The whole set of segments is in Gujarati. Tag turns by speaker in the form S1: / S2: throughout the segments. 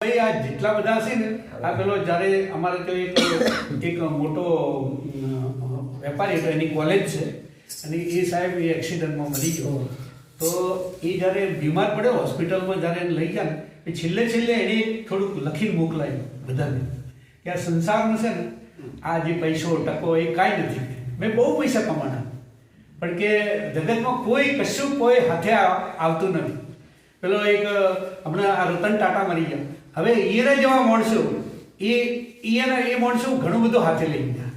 S1: ભાઈ આ જેટલા બધા છે ને આ પેલો જ્યારે અમારે તો એક મોટો વેપારી હતો, એની કોલેજ છે અને એ સાહેબ એ એક્સિડન્ટમાં મરી ગયો. તો એ જ્યારે બીમાર પડ્યો હોસ્પિટલમાં, જ્યારે એને લઈ ગયા ને છેલ્લે એને થોડુંક લખીને મોકલાયું બધાને કે આ સંસારમાં છે ને આ જે પૈસો ટકો એ કાંઈ નથી. મેં બહુ પૈસા કમાણા પણ કે જગતમાં કશું કોઈ હાથે આવતું નથી. પેલો એક હમણાં આ રતન ટાટા મરી ગયા. હવે એના જેવા માણસો એ માણસો ઘણું બધું હાથે લઈ ગયા.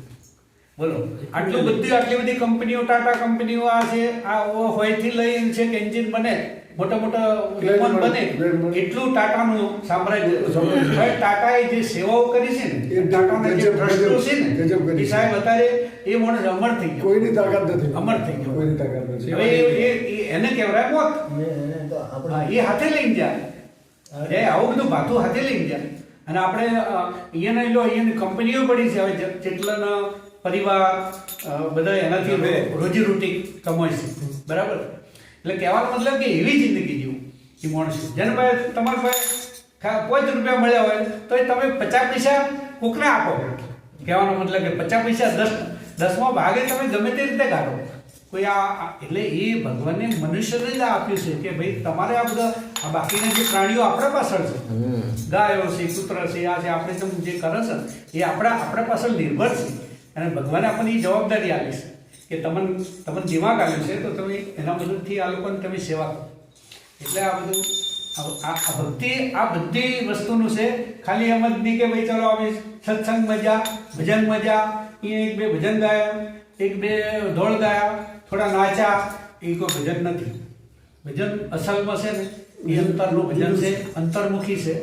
S1: બોલો, આટલી બધી કંપનીઓ, ટાટા કંપનીઓ આ છે, આ હોયથી લઈને છે કે એન્જિન બને, મોટા વિમાન બને, એટલું ટાટાનું સામ્રાજ્ય. હવે ટાટાએ જે સેવાઓ કરી છે ને, એ ટાટાના જે ટ્રસ્ટો છે ને, એ સાહેબ અત્યારે એ માણસ અમર થઈ ગયો.
S2: કોઈની તાકાત નથી,
S1: અમર થઈ ગયો,
S2: કોઈની તાકાત નથી.
S1: હવે એને કહેવાય મોત. એ હાથે લઈને જાય, આવું બધું ભાતું હાથે લઈને જાય. અને આપણે અહીંયા લો, અહીંયાની કંપનીઓ પડી છે. હવે જેટલાના પરિવાર બધા એનાથી રોજીરોટી કમાય છે, બરાબર. એટલે કહેવાનો મતલબ કે એવી જિંદગી જીવું એ માણસ. જેને ભાઈ તમારા પાસે 5 રૂપિયા મળ્યા હોય તો તમે 50 પૈસા કોકને આપો. કહેવાનો મતલબ કે 50 પૈસા 10માં ભાગે તમે ગમે તે રીતે કાઢો. કોઈ એટલે એ ભગવાને મનુષ્યને જ આપ્યું છે કે ભાઈ તમારે આ બધા આ બાકીના જે પ્રાણીઓ આપણા પાછળ છે, ગાયો છે, કૂતરા છે, આ છે, આપણે જે કરે છે એ આપણા પાછળ નિર્ભર છે. અને ભગવાને આપણને એ જવાબદારી આપી છે કે તમને દિમાગ આપ્યું છે તો તમે એના મદદથી આ લોકોને તમે સેવા કરો. એટલે આ બધું આ ભક્તિ આ બધી વસ્તુનું છે. ખાલી એમ જ નહીં કે ભાઈ ચલો અમે સત્સંગ મજા, ભજન મજા, એક બે ભજન ગાયા, એક બે ઢોળ ગાયા, થોડા નાચા, એ કોઈ ભજન નથી. ભજન અસલમાં છે ને એ અંતરનું ભજન છે, અંતર્મુખી છે.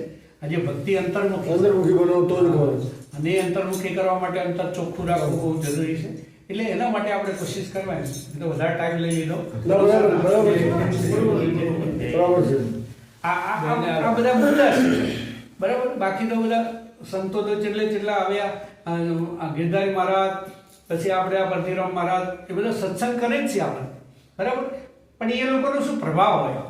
S1: આજે ભક્તિ અંતર્મુખી
S2: બનાવતો જ ગયો.
S1: અને એ અંતર્મુખી કરવા માટે અંતર ચોખ્ખું રાખવું બહુ જરૂરી છે. એટલે એના માટે આપણે કોશિશ કરવાની. તો વધારે ટાઈમ લઈ લીધો. આ બધા મુદ્દા છે, બરાબર. બાકી તો બધા સંતો તો જેટલા આવ્યા, ગિરધારી મહારાજ, પછી આપણે આ પરથીરામ મહારાજ, એ બધા સત્સંગ કરે જ છે આપણે, બરાબર. પણ એ લોકોનો શું પ્રભાવ હોય,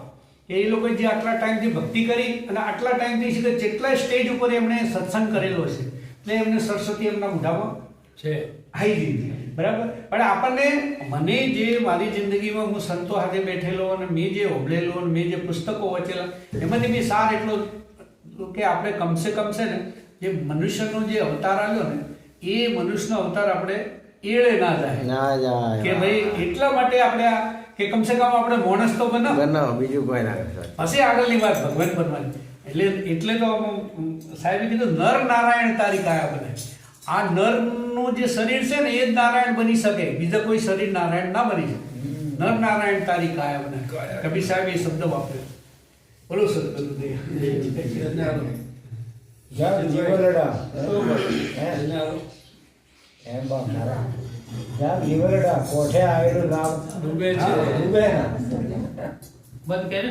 S1: એ લોકો જે આટલા ટાઈમથી ભક્તિ કરી અને આટલા ટાઈમથી સીધા જેટલા સ્ટેજ ઉપર એમણે સત્સંગ કરેલો છે એટલે એમને સરસ્વતી એમના મોઢામાં છે આવી ગઈ, બરાબર. પણ આપણને મને જે મારી જિંદગીમાં હું સંતો હાથે બેઠેલો અને મેં જે હોભળેલો અને મેં જે પુસ્તકો વાંચેલા એમાંથી મેં સાર એટલો કે આપણે કમસે કમ છે ને જે મનુષ્યનો જે અવતાર આવ્યો ને એ મનુષ્યનો અવતાર આપણે એળે ના જાય કે ભાઈ એટલા માટે આપણે કે કમસે કમ આપણે માણસ તો બનાવો,
S3: બીજું કોઈ ના.
S1: પછી આગળની વાત ભગવાન બનવાની. એટલે તો સાહેબે કીધું નર નારાયણ તારી કાયા બને. આ નરનું જે શરીર છે ને એ જ નારાયણ બની શકે, બીજા કોઈ શરીર નારાયણ ના બની શકે. નર નારાયણ તારી કાયા બને. કબીર સાહેબ એ શબ્દ વાપર્યો. બોલો સદગુરુદેવ.
S2: કોઠે આવેલું નામ
S1: બંધ કરે.